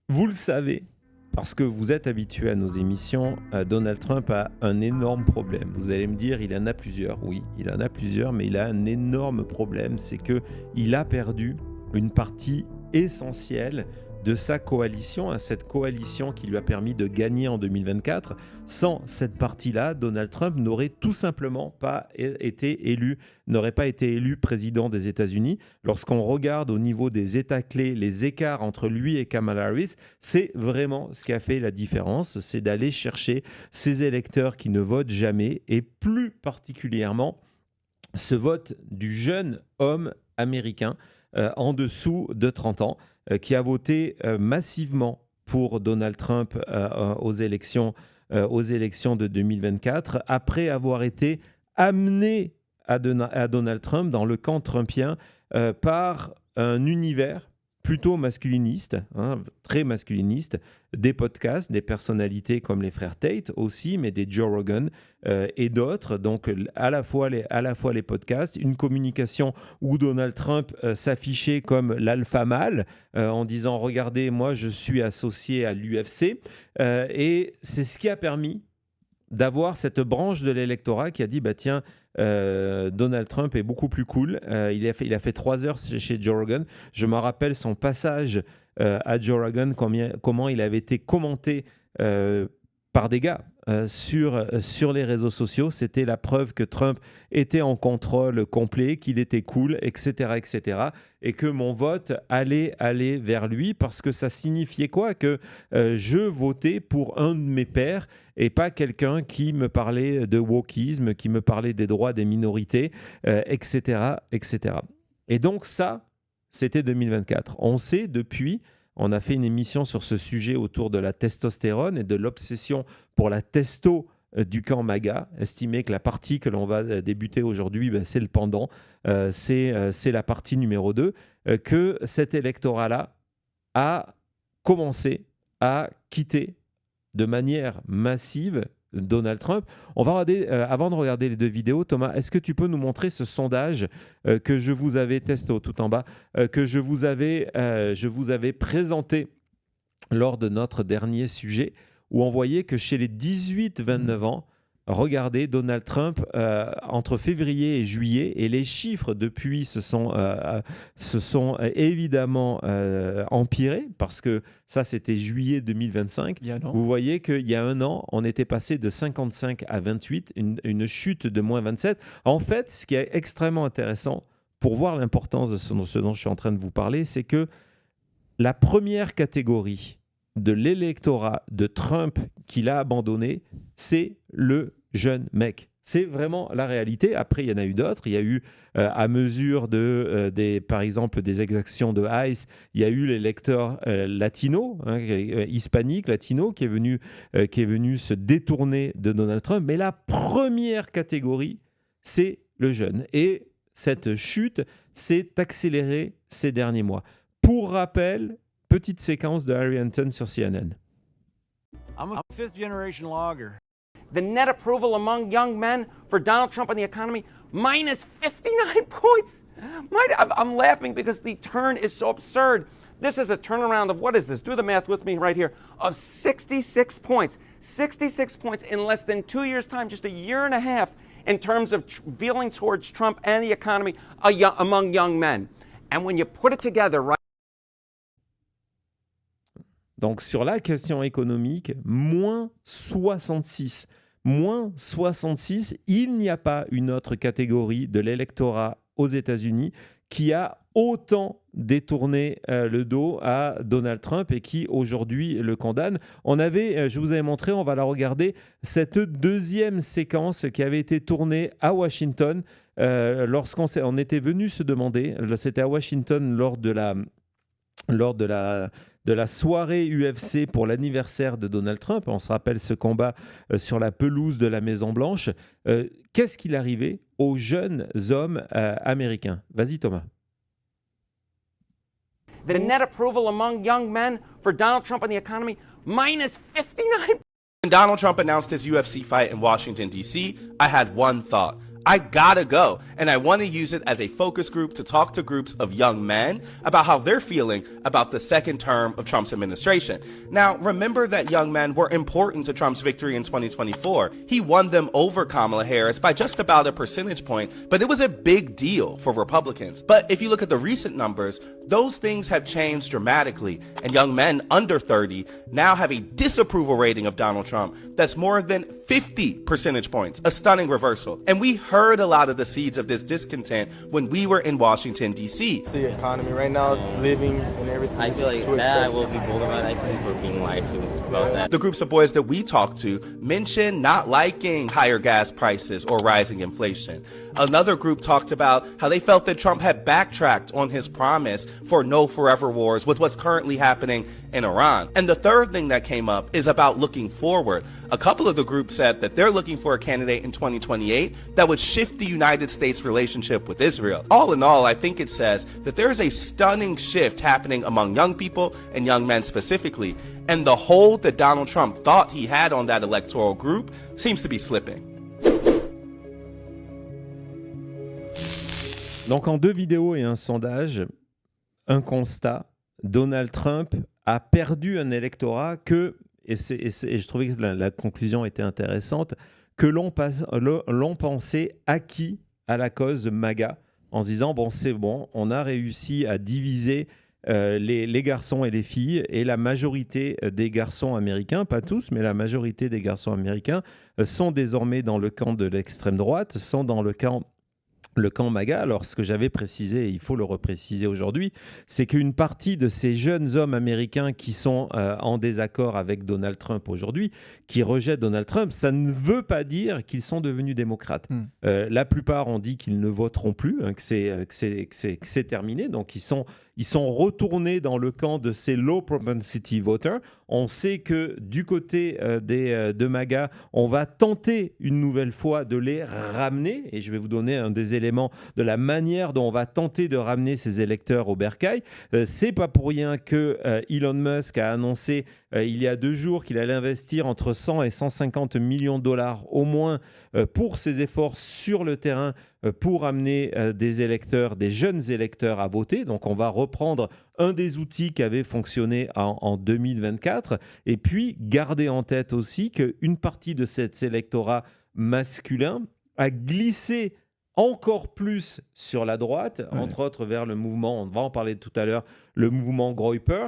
Vous le savez, parce que vous êtes habitué à nos émissions, Donald Trump a un énorme problème. Vous allez me dire, il en a plusieurs. Oui, il en a plusieurs, mais il a un énorme problème. C'est qu'il a perdu une partie essentielle de sa coalition, cette coalition qui lui a permis de gagner en 2024. Sans cette partie-là, Donald Trump n'aurait tout simplement pas été élu, n'aurait pas été élu président des États-Unis. Lorsqu'on regarde au niveau des États clés, les écarts entre lui et Kamala Harris, c'est vraiment ce qui a fait la différence, c'est d'aller chercher ces électeurs qui ne votent jamais et plus particulièrement ce vote du jeune homme américain en dessous de 30 ans qui a voté massivement pour Donald Trump aux élections de 2024 après avoir été amené à Donald Trump dans le camp trumpien par un univers plutôt masculiniste, très masculiniste, des podcasts, des personnalités comme les frères Tate aussi, mais des Joe Rogan et d'autres. Donc à la fois les podcasts, une communication où Donald Trump s'affichait comme l'alpha mâle en disant « Regardez, moi je suis associé à l'UFC ». Et c'est ce qui a permis d'avoir cette branche de l'électorat qui a dit bah tiens, Donald Trump est beaucoup plus cool. Il a fait 3 heures chez Joe Rogan. Je me rappelle son passage à Joe Rogan, comment il avait été commenté par des gars sur les réseaux sociaux. C'était la preuve que Trump était en contrôle complet, qu'il était cool, etc., etc. Et que mon vote allait aller vers lui parce que ça signifiait quoi? Que je votais pour un de mes pairs et pas quelqu'un qui me parlait de wokisme, qui me parlait des droits des minorités, etc., etc. Et donc ça, c'était 2024. On sait depuis... On a fait une émission sur ce sujet autour de la testostérone et de l'obsession pour la testo du camp MAGA. Estimé que la partie que l'on va débuter aujourd'hui, c'est le pendant, c'est la partie numéro 2, que cet électorat-là a commencé à quitter de manière massive Donald Trump. On va regarder, avant de regarder les 2 vidéos, Thomas, est-ce que tu peux nous montrer ce sondage que je vous avais testé tout en bas, que je vous avais présenté lors de notre dernier sujet, où on voyait que chez les 18-29 ans, regardez, Donald Trump, entre février et juillet, et les chiffres depuis se sont évidemment empirés, parce que ça, c'était juillet 2025. Vous voyez qu'il y a un an, on était passé de 55 à 28, une chute de moins 27. En fait, ce qui est extrêmement intéressant, pour voir l'importance de ce dont je suis en train de vous parler, c'est que la première catégorie de l'électorat de Trump qu'il a abandonné, c'est le jeune mec. C'est vraiment la réalité. Après, il y en a eu d'autres. Il y a eu, à mesure par exemple, des exactions de ICE, il y a eu les lecteurs latinos, hispaniques, latinos, qui est venu se détourner de Donald Trump. Mais la première catégorie, c'est le jeune. Et cette chute s'est accélérée ces derniers mois. Pour rappel, petite séquence de Harry Hunton sur CNN. I'm a fifth-generation logger. The net approval among young men for Donald Trump and the economy, minus 59 points. I'm laughing because the turn is so absurd. This is a turnaround of, what is this? Do the math with me right here, of 66 points. 66 points in less than 2 years' time, just a year and a half, in terms of feeling towards Trump and the economy among young men. And when you put it together, right? Donc, sur la question économique, moins 66. Moins 66, il n'y a pas une autre catégorie de l'électorat aux États-Unis qui a autant détourné le dos à Donald Trump et qui aujourd'hui le condamne. Je vous avais montré, on va la regarder, cette deuxième séquence qui avait été tournée à Washington lorsqu'on était venu se demander, c'était à Washington lors de la soirée UFC pour l'anniversaire de Donald Trump. On se rappelle ce combat sur la pelouse de la Maison-Blanche. Qu'est-ce qu'il arrivait aux jeunes hommes américains? Vas-y, Thomas. The net approval among young men for Donald Trump and the economy, minus 59. When Donald Trump announced his UFC fight in Washington, D.C., I had one thought. I gotta go. And I want to use it as a focus group to talk to groups of young men about how they're feeling about the second term of Trump's administration. Now, remember that young men were important to Trump's victory in 2024. He won them over Kamala Harris by just about a percentage point, but it was a big deal for Republicans. But if you look at the recent numbers, those things have changed dramatically, and young men under 30 now have a disapproval rating of Donald Trump that's more than 50 percentage points, a stunning reversal. And we heard a lot of the seeds of this discontent when we were in Washington, D.C. The economy right now, living and everything. I feel like that will be bold about. I think we're being lied to about that. The groups of boys that we talked to mentioned not liking higher gas prices or rising inflation. Another group talked about how they felt that Trump had backtracked on his promise for no forever wars with what's currently happening in Iran. And the third thing that came up is about looking forward. A couple of the groups said that they're looking for a candidate in 2028 that would shift the United States' relationship with Israel. All in all, I think it says that there is a stunning shift happening among young people and young men specifically, and the hold that Donald Trump thought he had on that electoral group seems to be slipping. Donc en 2 vidéos et un sondage, un constat, Donald Trump a perdu un électorat que, et je trouvais que la conclusion était intéressante, que l'on pensait acquis à la cause MAGA, en se disant, bon, c'est bon, on a réussi à diviser les garçons et les filles, et la majorité des garçons américains, pas tous, mais la majorité des garçons américains sont désormais dans le camp de l'extrême droite, sont dans le camp MAGA. Alors, ce que j'avais précisé, et il faut le repréciser aujourd'hui, c'est qu'une partie de ces jeunes hommes américains qui sont en désaccord avec Donald Trump aujourd'hui, qui rejettent Donald Trump, ça ne veut pas dire qu'ils sont devenus démocrates. La plupart ont dit qu'ils ne voteront plus, hein, que c'est terminé. Donc, ils sont retournés dans le camp de ces low propensity voters. On sait que du côté de MAGA, on va tenter une nouvelle fois de les ramener, et je vais vous donner un des éléments de la manière dont on va tenter de ramener ces électeurs au bercail. C'est pas pour rien que Elon Musk a annoncé il y a 2 jours qu'il allait investir entre 100 et 150 millions de dollars au moins pour ses efforts sur le terrain pour amener des électeurs, des jeunes électeurs à voter. Donc on va reprendre un des outils qui avait fonctionné en 2024, et puis garder en tête aussi qu'une partie de cet électorat masculin a glissé encore plus sur la droite, entre autres vers le mouvement, on va en parler tout à l'heure, le mouvement Groyper,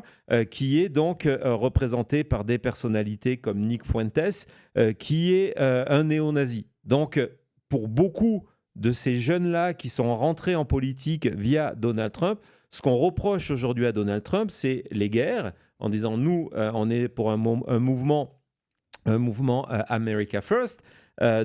qui est donc représenté par des personnalités comme Nick Fuentes, qui est un néo-nazi. Donc, pour beaucoup de ces jeunes-là qui sont rentrés en politique via Donald Trump, ce qu'on reproche aujourd'hui à Donald Trump, c'est les guerres, en disant, nous, on est pour un mouvement America First.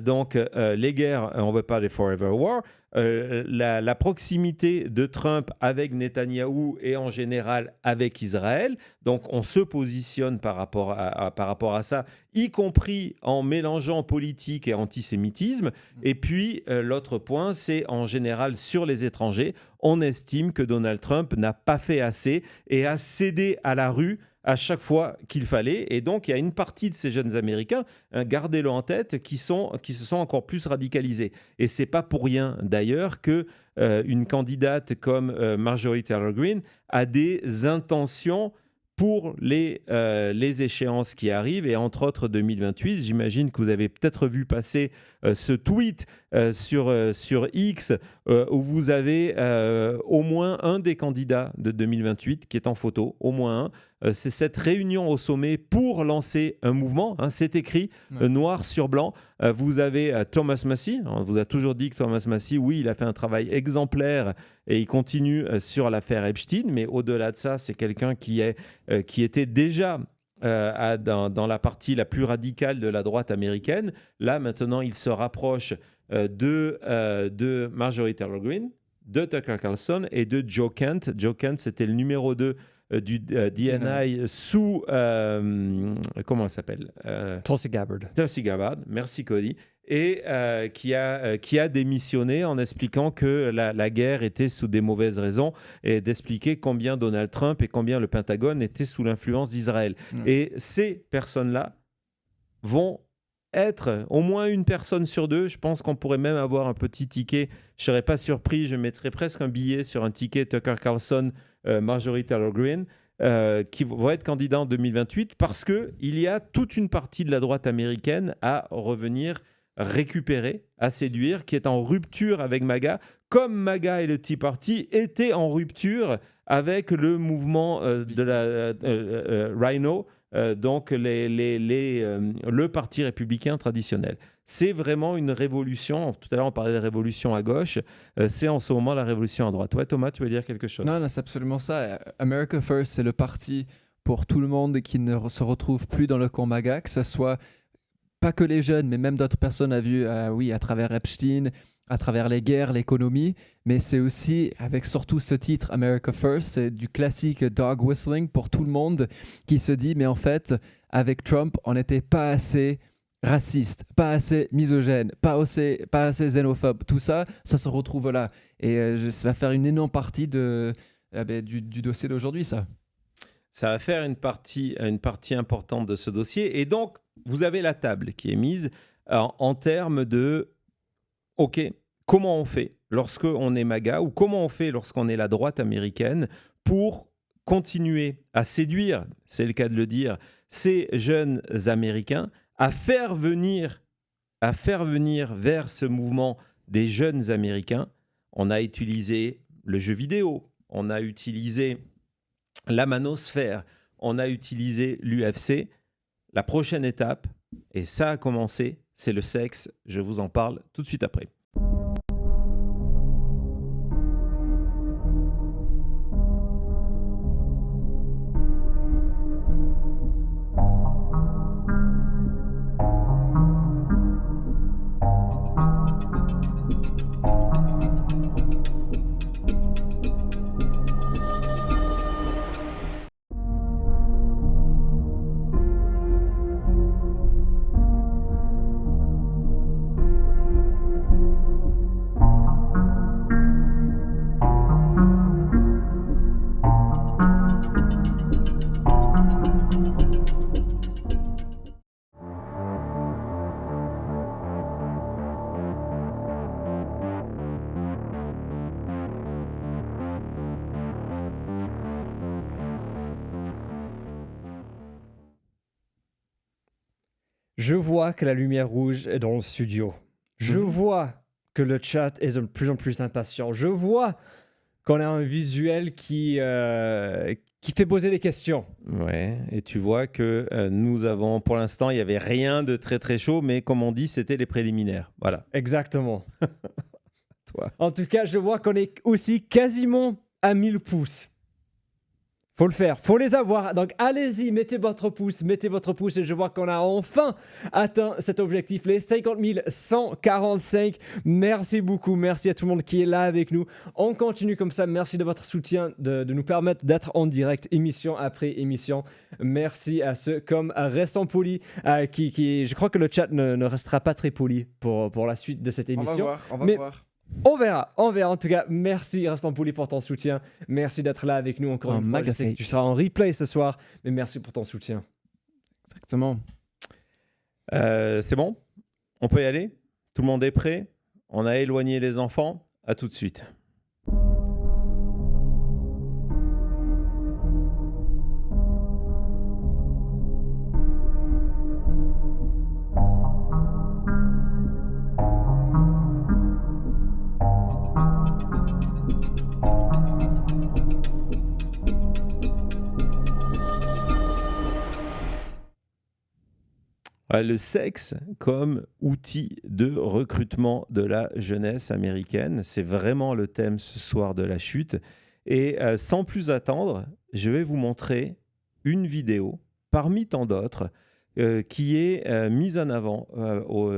Donc, les guerres, on ne veut pas les Forever War. La proximité de Trump avec Netanyahou et en général avec Israël. Donc, on se positionne par rapport à ça, y compris en mélangeant politique et antisémitisme. Et puis, l'autre point, c'est en général sur les étrangers. On estime que Donald Trump n'a pas fait assez et a cédé à la rue à chaque fois qu'il fallait. Et donc, il y a une partie de ces jeunes Américains, gardez-le en tête, qui se sont encore plus radicalisés. Et ce n'est pas pour rien, d'ailleurs, qu'une candidate comme Marjorie Taylor Greene a des intentions pour les échéances qui arrivent, et entre autres 2028. J'imagine que vous avez peut-être vu passer ce tweet sur X où vous avez au moins un des candidats de 2028 qui est en photo, au moins un. C'est cette réunion au sommet pour lancer un mouvement, hein, c'est écrit noir sur blanc. Vous avez Thomas Massie, on vous a toujours dit que Thomas Massie, oui, il a fait un travail exemplaire et il continue sur l'affaire Epstein, mais au-delà de ça, c'est quelqu'un qui était déjà dans la partie la plus radicale de la droite américaine. Là, maintenant, il se rapproche de Marjorie Taylor Greene, de Tucker Carlson et de Joe Kent. Joe Kent, c'était le numéro 2 du DNI sous... comment elle s'appelle Tulsi Gabbard. Tulsi Gabbard, merci Cody. Et qui a démissionné en expliquant que la guerre était sous des mauvaises raisons, et d'expliquer combien Donald Trump et combien le Pentagone étaient sous l'influence d'Israël. Et ces personnes-là vont être au moins une personne sur deux. Je pense qu'on pourrait même avoir un petit ticket. Je ne serais pas surpris. Je mettrais presque un billet sur un ticket Tucker Carlson, Marjorie Taylor Greene, qui vont être candidats en 2028 parce qu'il y a toute une partie de la droite américaine à revenir récupérer, à séduire, qui est en rupture avec MAGA, comme MAGA et le Tea Party étaient en rupture avec le mouvement de la Rhino, donc le parti républicain traditionnel. C'est vraiment une révolution. Tout à l'heure, on parlait de révolution à gauche. C'est en ce moment la révolution à droite. Ouais, Thomas, tu veux dire quelque chose? Non, non, c'est absolument ça. America First, c'est le parti pour tout le monde qui ne se retrouve plus dans le camp MAGA, que ce soit pas que les jeunes, mais même d'autres personnes à travers Epstein, à travers les guerres, l'économie, mais c'est aussi, avec surtout ce titre, America First, c'est du classique dog whistling pour tout le monde qui se dit, mais en fait, avec Trump, on n'était pas assez raciste, pas assez misogyne, pas assez xénophobe. Tout ça, ça se retrouve là. Et ça va faire une énorme partie du dossier d'aujourd'hui, ça. Ça va faire une partie importante de ce dossier. Et donc, vous avez la table qui est mise en termes de OK, comment on fait lorsqu'on est MAGA ou comment on fait lorsqu'on est la droite américaine pour continuer à séduire, c'est le cas de le dire, ces jeunes Américains, à faire venir vers ce mouvement des jeunes Américains. On a utilisé le jeu vidéo, on a utilisé la manosphère, on a utilisé l'UFC. La prochaine étape, et ça a commencé, c'est le sexe. Je vous en parle tout de suite après. Je vois que la lumière rouge est dans le studio. Je vois que le chat est de plus en plus impatient. Je vois qu'on a un visuel qui fait poser des questions. Ouais, et tu vois que nous avons, pour l'instant, il n'y avait rien de très très chaud, mais comme on dit, c'était les préliminaires. Voilà. Exactement. Toi. En tout cas, je vois qu'on est aussi quasiment à 1000 pouces. Faut le faire, faut les avoir. Donc allez-y, mettez votre pouce et je vois qu'on a enfin atteint cet objectif, les 50 145. Merci beaucoup, merci à tout le monde qui est là avec nous. On continue comme ça, merci de votre soutien, de nous permettre d'être en direct, émission après émission. Merci à ceux comme Restons Polis, qui je crois que le chat ne restera pas très poli pour la suite de cette émission. On va voir. On verra. En tout cas, merci Restons Polis pour ton soutien. Merci d'être là avec nous encore une fois. Je sais que tu seras en replay ce soir, mais merci pour ton soutien. Exactement. C'est bon? On peut y aller? Tout le monde est prêt? On a éloigné les enfants? À tout de suite. Le sexe comme outil de recrutement de la jeunesse américaine, c'est vraiment le thème ce soir de la chute. Et sans plus attendre, je vais vous montrer une vidéo parmi tant d'autres qui est mise en avant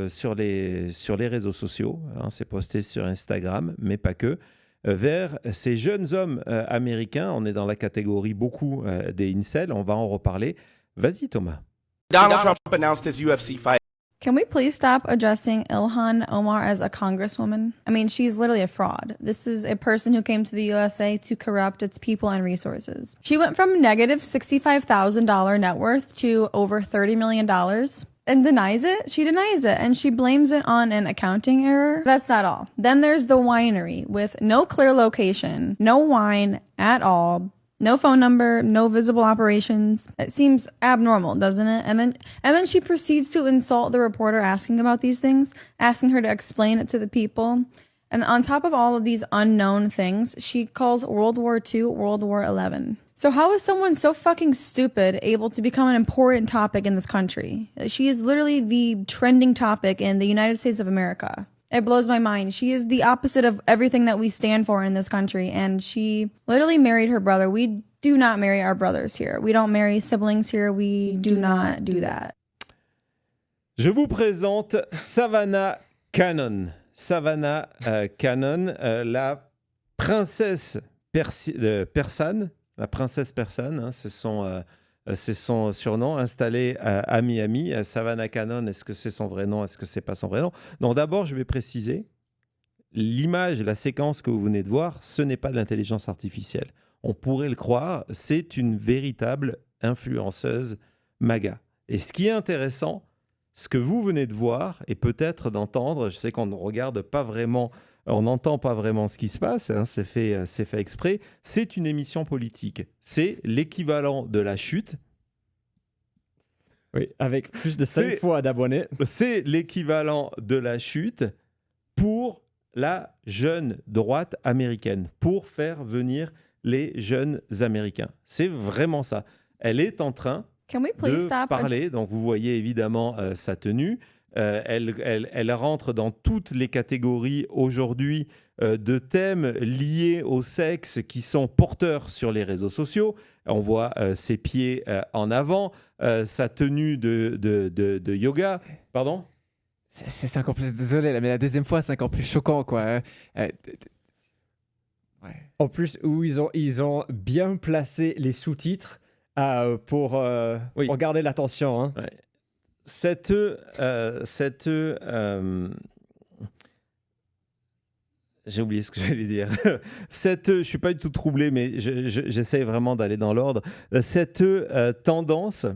sur les réseaux sociaux. Hein, c'est posté sur Instagram, mais pas que. Vers ces jeunes hommes américains. On est dans la catégorie beaucoup des incels. On va en reparler. Vas-y, Thomas. Donald Trump announced his UFC fight. Can we please stop addressing Ilhan Omar as a congresswoman? I mean, she's literally a fraud. This is a person who came to the USA to corrupt its people and resources. She went from negative $65,000 net worth to over $30 million and denies it. She denies it and she blames it on an accounting error. That's not all. Then there's the winery with no clear location, no wine at all. No phone number, no visible operations. It seems abnormal, doesn't it? And then she proceeds to insult the reporter asking about these things, asking her to explain it to the people. And on top of all of these unknown things, she calls World War II World War XI. So how is someone so fucking stupid able to become an important topic in this country? She is literally the trending topic in the United States of America. It blows my mind. She is the opposite of everything that we stand for in this country. And she literally married her brother. We do not marry our brothers here. We don't marry siblings here. We do not do that. Je vous présente Savannah Cannon. Savannah Cannon, la princesse persane. La princesse persane, hein, c'est son surnom, installé à Miami. Savannah Cannon, est-ce que c'est son vrai nom? Est-ce que c'est pas son vrai nom? Non, d'abord, je vais préciser, l'image, la séquence que vous venez de voir, ce n'est pas de l'intelligence artificielle. On pourrait le croire, c'est une véritable influenceuse MAGA. Et ce qui est intéressant, ce que vous venez de voir, et peut-être d'entendre, je sais qu'on ne regarde pas vraiment, on n'entend pas vraiment ce qui se passe, hein, c'est fait exprès, c'est une émission politique. C'est l'équivalent de La Chute. Oui, avec plus de 5 fois d'abonnés. C'est l'équivalent de La Chute pour la jeune droite américaine, pour faire venir les jeunes Américains. C'est vraiment ça. Elle est en train de parler, donc vous voyez évidemment sa tenue. Elle rentre dans toutes les catégories aujourd'hui de thèmes liés au sexe qui sont porteurs sur les réseaux sociaux. On voit ses pieds en avant, sa tenue de yoga. Pardon ? C'est encore plus... Désolé, là, mais la deuxième fois, c'est encore plus choquant, quoi. Ouais. En plus, où ils ont bien placé les sous-titres pour garder l'attention. Hein. Ouais. J'ai oublié ce que j'allais dire. Je ne suis pas du tout troublé, mais j'essaie vraiment d'aller dans l'ordre. Cette tendance,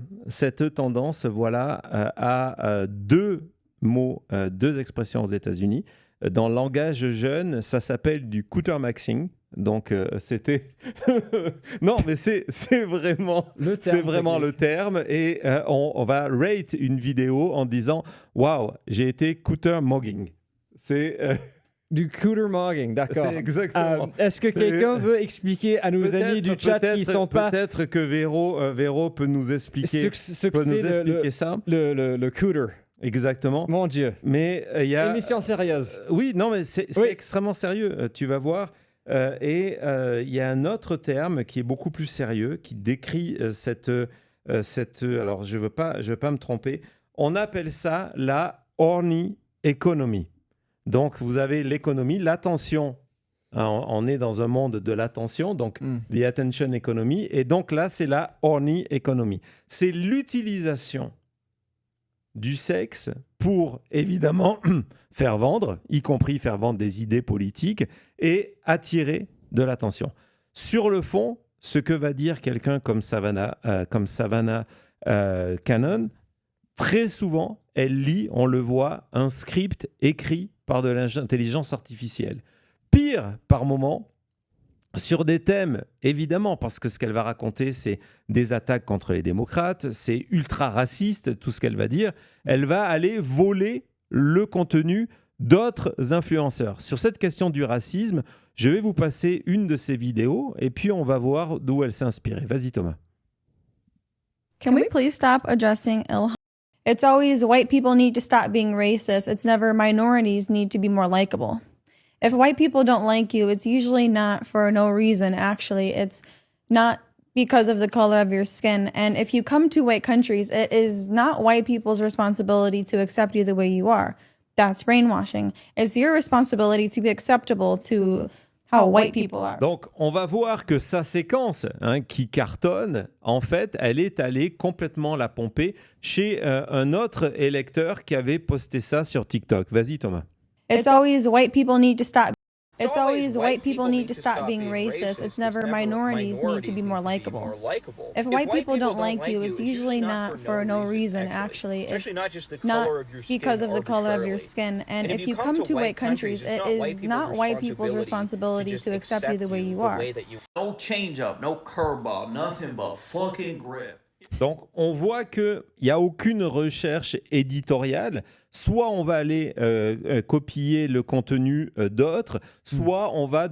voilà, a deux mots, deux expressions aux États-Unis. Dans le langage jeune, ça s'appelle du quartermaxing. Donc, c'était... non, mais c'est vraiment le terme. C'est vraiment le terme. Et on va rate une vidéo en disant « Wow, j'ai été quartermogging ». C'est... Du quartermogging, d'accord. C'est exactement. Est-ce que quelqu'un veut expliquer à nos amis du chat qui ne sont pas... Peut-être que Véro peut nous expliquer, ça. Le cooter. Exactement. Mon Dieu. Mais il y a... Émission sérieuse. Oui, non, mais c'est extrêmement sérieux. Tu vas voir. Et il y a un autre terme qui est beaucoup plus sérieux, qui décrit cette... alors, je veux pas me tromper. On appelle ça la horny economy. Donc, vous avez l'économie, l'attention. On est dans un monde de l'attention, donc the attention economy. Et donc là, c'est la horny economy. C'est l'utilisation du sexe pour, évidemment, faire vendre, y compris faire vendre des idées politiques et attirer de l'attention. Sur le fond, ce que va dire quelqu'un comme Savannah Cannon, très souvent, elle lit, on le voit, un script écrit par de l'intelligence artificielle. Pire, par moment, sur des thèmes, évidemment, parce que ce qu'elle va raconter, c'est des attaques contre les démocrates, c'est ultra raciste, tout ce qu'elle va dire. Elle va aller voler le contenu d'autres influenceurs. Sur cette question du racisme, je vais vous passer une de ses vidéos et puis on va voir d'où elle s'est inspirée. Vas-y, Thomas. Can we please stop addressing Ilhan? It's always white people need to stop being racist. It's never minorities need to be more likable. If white people don't like you, it's usually not for no reason, actually. It's not because of the color of your skin. And if you come to white countries, it is not white people's responsibility to accept you the way you are. That's brainwashing. It's your responsibility to be acceptable, to how white people are. Donc, on va voir que sa séquence qui cartonne, en fait, elle est allée complètement la pomper chez un autre électeur qui avait posté ça sur TikTok. Vas-y, Thomas. It's always white people need to stop. It's always white people need to stop being racist. It's never minorities need to be more likable. If white people don't like you, it's usually not for no reason, actually. It's not because of the color of your skin. And if you come to white countries, it is not white people's responsibility to accept you the way you are. No change up, no curveball, nothing but fucking grip. Donc, on voit qu'il n'y a aucune recherche éditoriale. Soit on va aller copier le contenu d'autres, soit on va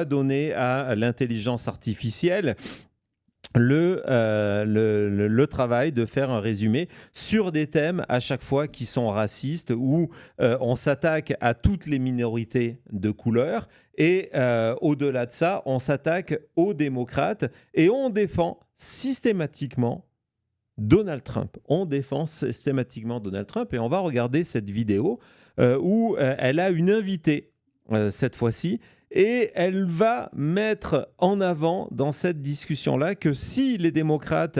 donner à l'intelligence artificielle le travail de faire un résumé sur des thèmes à chaque fois qui sont racistes, où on s'attaque à toutes les minorités de couleur et au-delà de ça, on s'attaque aux démocrates et on défend systématiquement Donald Trump. On défend systématiquement Donald Trump et on va regarder cette vidéo où elle a une invitée cette fois-ci et elle va mettre en avant dans cette discussion-là que si les démocrates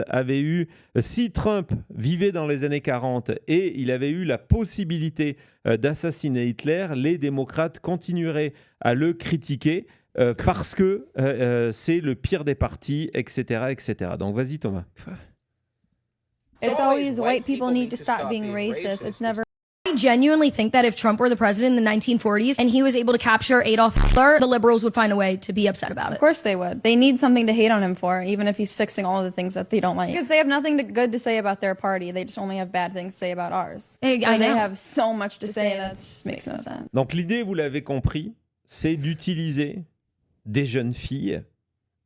si Trump vivait dans les années 40 et il avait eu la possibilité d'assassiner Hitler, les démocrates continueraient à le critiquer parce que c'est le pire des partis, etc., etc. Donc vas-y Thomas. It's always white people need to stop being racist. It's never. I genuinely think that if Trump were the president in the 1940s and he was able to capture Adolf Hitler, the liberals would find a way to be upset about it. Of course they would. They need something to hate on him for, even if he's fixing all of the things that they don't like. Because they have nothing good to say about their party. They just only have bad things to say about ours. So they have so much to say that makes no sense. Donc l'idée, vous l'avez compris, c'est d'utiliser des jeunes filles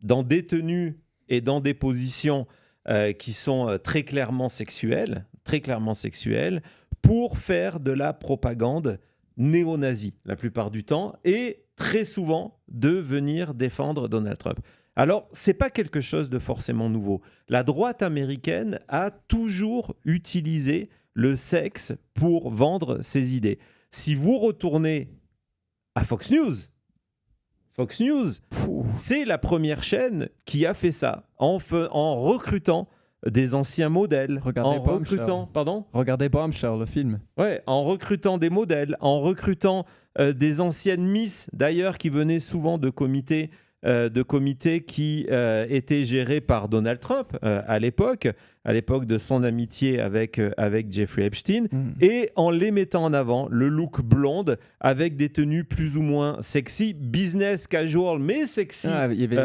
dans des tenues et dans des positions qui sont très clairement sexuelles, pour faire de la propagande néo-nazie la plupart du temps et très souvent de venir défendre Donald Trump. Alors, c'est pas quelque chose de forcément nouveau. La droite américaine a toujours utilisé le sexe pour vendre ses idées. Si vous retournez à Fox News, c'est la première chaîne qui a fait ça en recrutant des anciens modèles. Regardez Bombshell, le film. Ouais, en recrutant des modèles, en recrutant des anciennes Miss, d'ailleurs, qui venaient souvent de comités qui étaient gérés par Donald Trump à l'époque de son amitié avec Jeffrey Epstein, et en les mettant en avant, le look blonde avec des tenues plus ou moins sexy, business casual mais sexy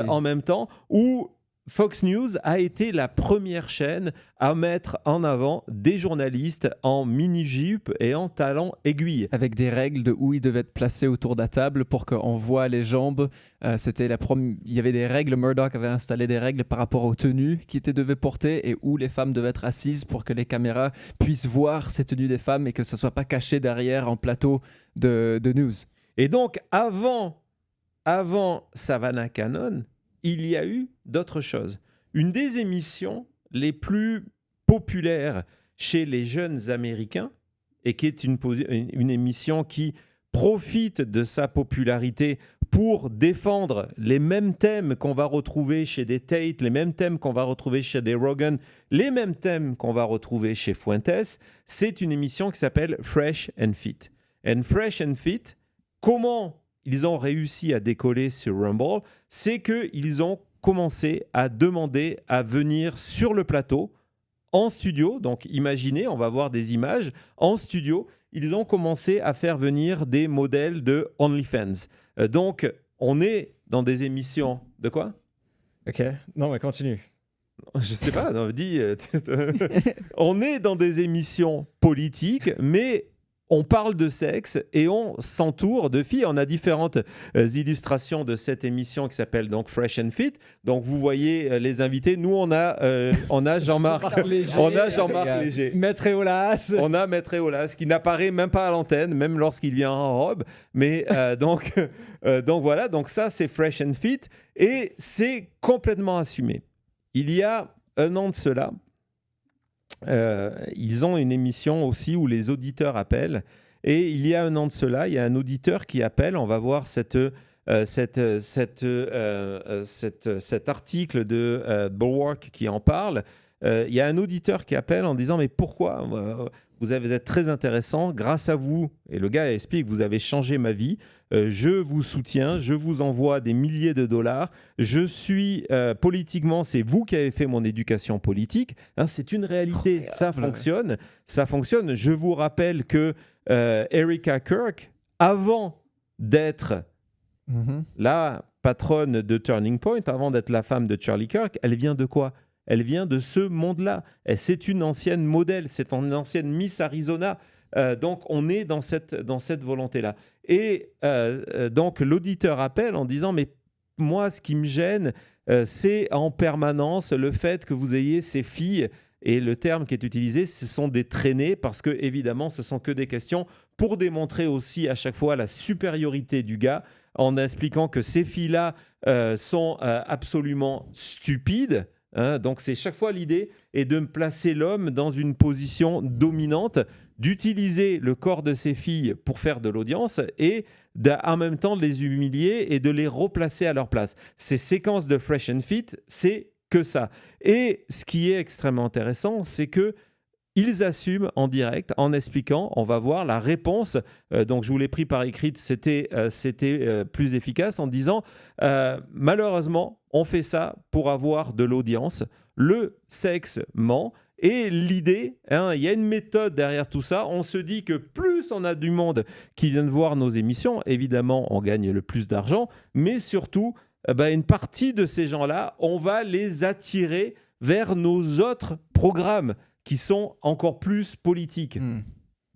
en même temps, où Fox News a été la première chaîne à mettre en avant des journalistes en mini-jupe et en talons aiguilles. Avec des règles de où ils devaient être placés autour de la table pour qu'on voit les jambes. Il y avait des règles, Murdoch avait installé des règles par rapport aux tenues qu'ils devaient porter et où les femmes devaient être assises pour que les caméras puissent voir ces tenues des femmes et que ce ne soit pas caché derrière en plateau de news. Et donc, avant Savannah Cannon, il y a eu d'autres choses. Une des émissions les plus populaires chez les jeunes Américains, et qui est une émission qui profite de sa popularité pour défendre les mêmes thèmes qu'on va retrouver chez des Tate, les mêmes thèmes qu'on va retrouver chez des Rogan, les mêmes thèmes qu'on va retrouver chez Fuentes, c'est une émission qui s'appelle Fresh and Fit. And Fresh and Fit, comment ils ont réussi à décoller sur Rumble, c'est qu'ils ont commencé à demander à venir sur le plateau, en studio. Donc imaginez, on va voir des images, en studio, ils ont commencé à faire venir des modèles de OnlyFans. Donc on est dans des émissions... De quoi ? Ok, non mais continue. Je sais pas, on dit... on est dans des émissions politiques, mais... on parle de sexe et on s'entoure de filles. On a différentes illustrations de cette émission qui s'appelle donc Fresh and Fit. Donc vous voyez les invités. Nous on a Jean-Marc Léger. Maître Eolas. On a Maître Eolas qui n'apparaît même pas à l'antenne, même lorsqu'il vient en robe. Mais donc voilà. Donc ça c'est Fresh and Fit et c'est complètement assumé. Il y a un an de cela. Ils ont une émission aussi où les auditeurs appellent et il y a un an de cela, il y a un auditeur qui appelle, on va voir cette cet article de Bulwark qui en parle, il y a un auditeur qui appelle en disant « Mais pourquoi vous êtes très intéressant, grâce à vous, et le gars explique, vous avez changé ma vie, je vous soutiens, je vous envoie des milliers de dollars, je suis politiquement, c'est vous qui avez fait mon éducation politique, hein, c'est une réalité, ça fonctionne. Je vous rappelle que Erika Kirk, avant d'être la patronne de Turning Point, avant d'être la femme de Charlie Kirk, elle vient de quoi ? Elle vient de ce monde-là. Et c'est une ancienne modèle, c'est une ancienne Miss Arizona. Donc, on est dans cette volonté-là. Et donc, l'auditeur appelle en disant « Mais moi, ce qui me gêne, c'est en permanence le fait que vous ayez ces filles. » Et le terme qui est utilisé, ce sont des traînées, parce que, évidemment, ce sont que des questions pour démontrer aussi à chaque fois la supériorité du gars, en expliquant que ces filles-là sont absolument stupides. Hein, donc c'est chaque fois l'idée est de placer l'homme dans une position dominante, d'utiliser le corps de ces filles pour faire de l'audience et en même temps de les humilier et de les replacer à leur place. Ces séquences de Fresh and Fit, c'est que ça. Et ce qui est extrêmement intéressant, c'est que ils assument en direct, en expliquant, on va voir la réponse. Donc, je vous l'ai pris par écrit, c'était plus efficace en disant malheureusement, on fait ça pour avoir de l'audience. Le sexe ment. Et l'idée, il y a une méthode derrière tout ça. On se dit que plus on a du monde qui vient de voir nos émissions, évidemment, on gagne le plus d'argent. Mais surtout, une partie de ces gens-là, on va les attirer vers nos autres programmes qui sont encore plus politiques.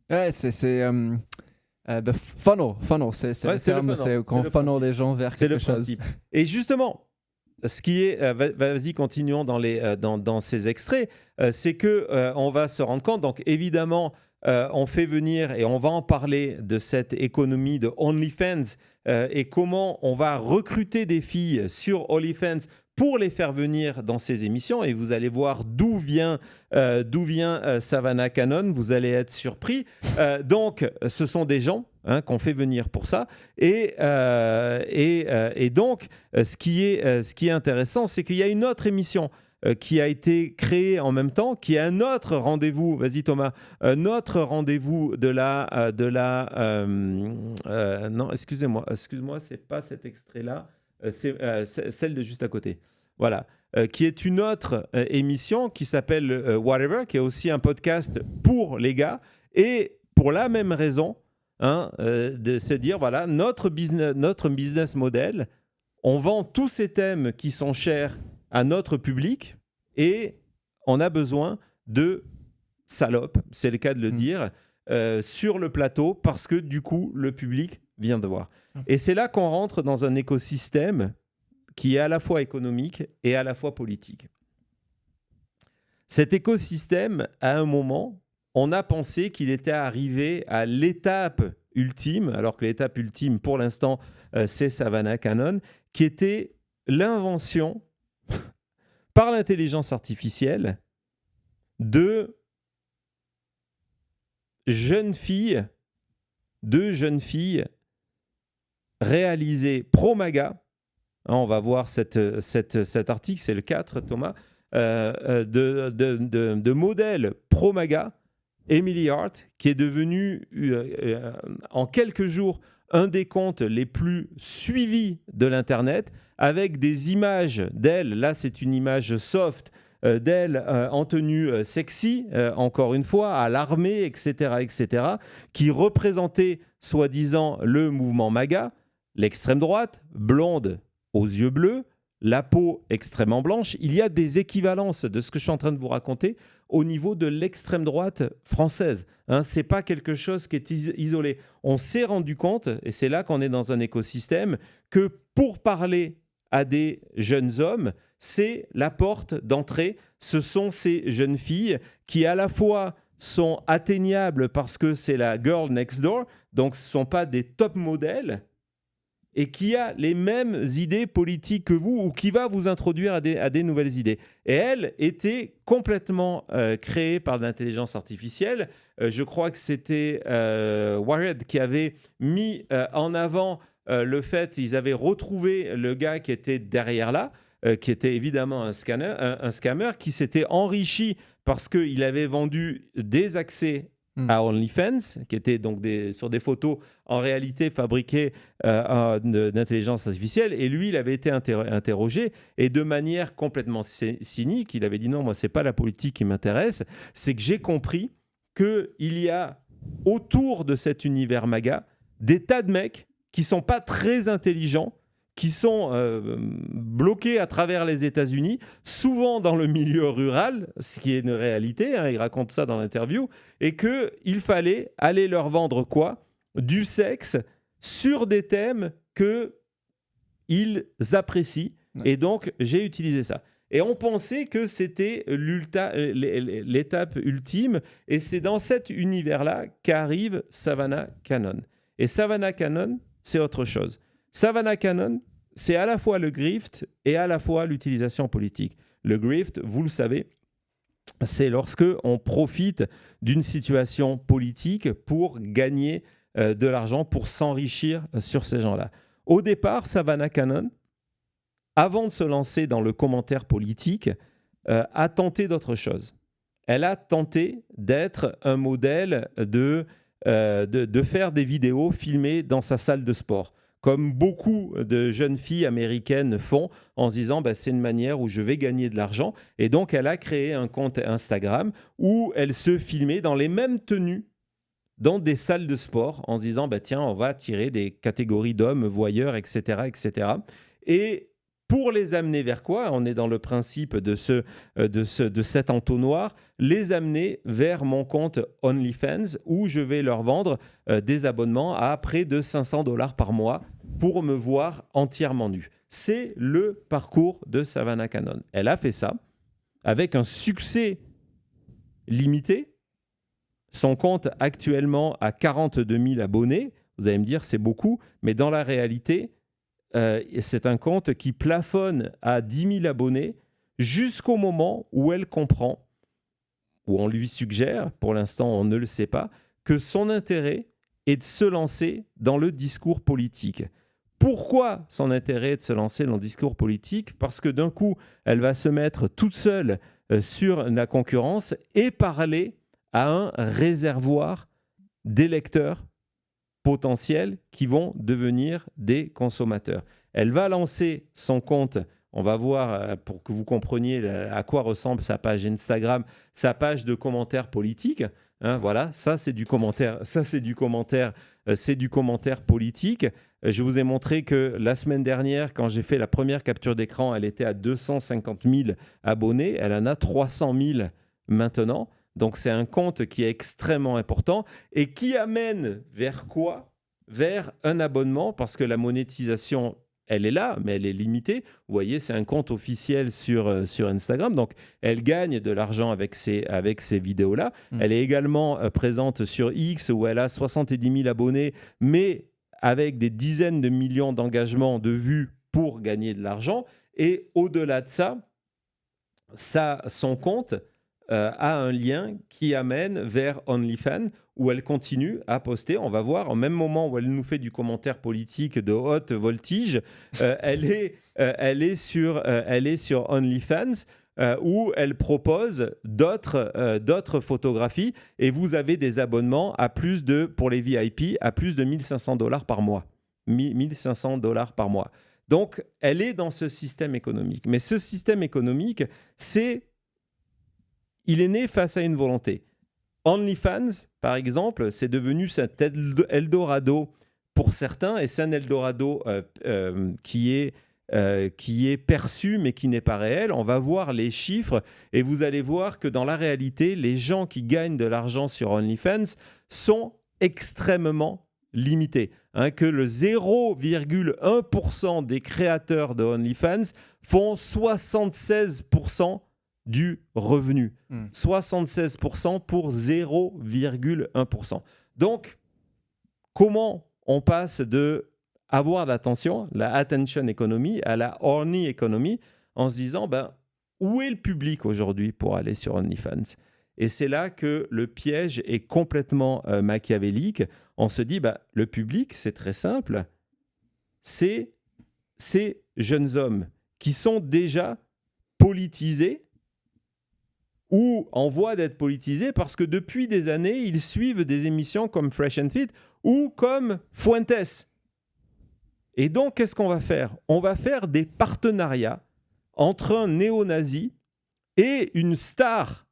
Ouais, c'est the funnel, c'est le terme, c'est qu'on funnel les gens vers quelque chose. Principe. Et justement, ce qui est, vas-y, continuons dans ces extraits, c'est que on va se rendre compte. Donc évidemment, on fait venir et on va en parler de cette économie de OnlyFans et comment on va recruter des filles sur OnlyFans pour les faire venir dans ces émissions, et vous allez voir d'où vient Savannah Cannon, vous allez être surpris. Donc, ce sont des gens qu'on fait venir pour ça, et donc, ce qui est intéressant, c'est qu'il y a une autre émission qui a été créée en même temps, qui est un autre rendez-vous, vas-y Thomas, notre rendez-vous non, excuse-moi, c'est pas cet extrait-là, c'est celle de juste à côté. Voilà. Qui est une autre émission qui s'appelle Whatever, qui est aussi un podcast pour les gars. Et pour la même raison, de se dire, voilà, notre business model, on vend tous ces thèmes qui sont chers à notre public et on a besoin de salopes, c'est le cas de le dire, sur le plateau parce que du coup, le public vient de voir. Et c'est là qu'on rentre dans un écosystème qui est à la fois économique et à la fois politique. Cet écosystème, à un moment, on a pensé qu'il était arrivé à l'étape ultime, alors que l'étape ultime, pour l'instant, c'est Savannah Cannon, qui était l'invention par l'intelligence artificielle de jeunes filles réalisées pro-MAGA. On va voir cet article, c'est le 4, Thomas, de modèle pro-MAGA, Emily Hart, qui est devenue en quelques jours un des comptes les plus suivis de l'Internet, avec des images d'elle, là c'est une image soft, d'elle en tenue sexy, encore une fois, à l'armée, etc., qui représentait soi-disant le mouvement MAGA, l'extrême droite, blonde aux yeux bleus, la peau extrêmement blanche. Il y a des équivalences de ce que je suis en train de vous raconter au niveau de l'extrême droite française. Ce n'est pas quelque chose qui est isolé. On s'est rendu compte, et c'est là qu'on est dans un écosystème, que pour parler à des jeunes hommes, c'est la porte d'entrée. Ce sont ces jeunes filles qui à la fois sont atteignables parce que c'est la girl next door, donc ce ne sont pas des top modèles, et qui a les mêmes idées politiques que vous ou qui va vous introduire à des nouvelles idées. Et elle était complètement créée par de l'intelligence artificielle. Je crois que c'était Wired qui avait mis en avant le fait ils avaient retrouvé le gars qui était derrière là, qui était évidemment un scammer qui s'était enrichi parce qu'il avait vendu des accès à OnlyFans, qui étaient donc sur des photos en réalité fabriquées d'intelligence artificielle. Et lui, il avait été interrogé et de manière complètement cynique, il avait dit non, moi, c'est pas la politique qui m'intéresse, c'est que j'ai compris qu'il y a autour de cet univers MAGA des tas de mecs qui sont pas très intelligents, qui sont bloqués à travers les États-Unis, souvent dans le milieu rural, ce qui est une réalité, hein, il raconte ça dans l'interview, et qu'il fallait aller leur vendre quoi ? Du sexe sur des thèmes qu'ils apprécient. Ouais. Et donc, j'ai utilisé ça. Et on pensait que c'était l'étape ultime, et c'est dans cet univers-là qu'arrive Savannah Cannon. Et Savannah Cannon, c'est autre chose. Savannah Cannon, c'est à la fois le grift et à la fois l'utilisation politique. Le grift, vous le savez, c'est lorsque on profite d'une situation politique pour gagner de l'argent, pour s'enrichir sur ces gens-là. Au départ, Savannah Cannon, avant de se lancer dans le commentaire politique, a tenté d'autre chose. Elle a tenté d'être un modèle de faire des vidéos filmées dans sa salle de sport, comme beaucoup de jeunes filles américaines font, en se disant c'est une manière où je vais gagner de l'argent. Et donc, elle a créé un compte Instagram où elle se filmait dans les mêmes tenues dans des salles de sport, en se disant tiens, on va tirer des catégories d'hommes, voyeurs, etc., etc. Et pour les amener vers quoi ? On est dans le principe de cet entonnoir, les amener vers mon compte OnlyFans où je vais leur vendre des abonnements à près de $500 par mois pour me voir entièrement nu. C'est le parcours de Savannah Cannon. Elle a fait ça avec un succès limité. Son compte actuellement a 42 000 abonnés. Vous allez me dire, c'est beaucoup, mais dans la réalité, c'est un compte qui plafonne à 10 000 abonnés jusqu'au moment où elle comprend, où on lui suggère, pour l'instant on ne le sait pas, que son intérêt est de se lancer dans le discours politique. Pourquoi son intérêt est de se lancer dans le discours politique ? Parce que d'un coup, elle va se mettre toute seule sur la concurrence et parler à un réservoir d'électeurs potentiels qui vont devenir des consommateurs. Elle va lancer son compte, on va voir pour que vous compreniez à quoi ressemble sa page Instagram, sa page de commentaires politiques. Hein, voilà, ça c'est du commentaire politique. Je vous ai montré que la semaine dernière, quand j'ai fait la première capture d'écran, elle était à 250 000 abonnés. Elle en a 300 000 maintenant. Donc, c'est un compte qui est extrêmement important et qui amène vers quoi ? Vers un abonnement, parce que la monétisation, elle est là, mais elle est limitée. Vous voyez, c'est un compte officiel sur Instagram. Donc, elle gagne de l'argent avec ces vidéos-là. Elle est également présente sur X, où elle a 70 000 abonnés, mais avec des dizaines de millions d'engagements de vues pour gagner de l'argent. Et au-delà de ça, son compte a un lien qui amène vers OnlyFans où elle continue à poster. On va voir, au même moment où elle nous fait du commentaire politique de haute voltige, elle est sur OnlyFans où elle propose d'autres photographies et vous avez des abonnements pour les VIP à plus de $1 500 par mois. $1 500 par mois. Donc, elle est dans ce système économique. Mais ce système économique, il est né face à une volonté. OnlyFans, par exemple, c'est devenu cet Eldorado pour certains, et c'est un Eldorado qui est perçu, mais qui n'est pas réel. On va voir les chiffres, et vous allez voir que dans la réalité, les gens qui gagnent de l'argent sur OnlyFans sont extrêmement limités. Que le 0,1% des créateurs de OnlyFans font 76% du revenu. 76% pour 0,1%. Donc, comment on passe de avoir de l'attention, la attention economy, à la horny economy, en se disant, où est le public aujourd'hui pour aller sur OnlyFans ? Et c'est là que le piège est complètement machiavélique. On se dit, le public, c'est très simple. c'est ces jeunes hommes qui sont déjà politisés ou en voie d'être politisés parce que depuis des années, ils suivent des émissions comme Fresh and Fit ou comme Fuentes. Et donc, qu'est-ce qu'on va faire? On va faire des partenariats entre un néo-nazi et une star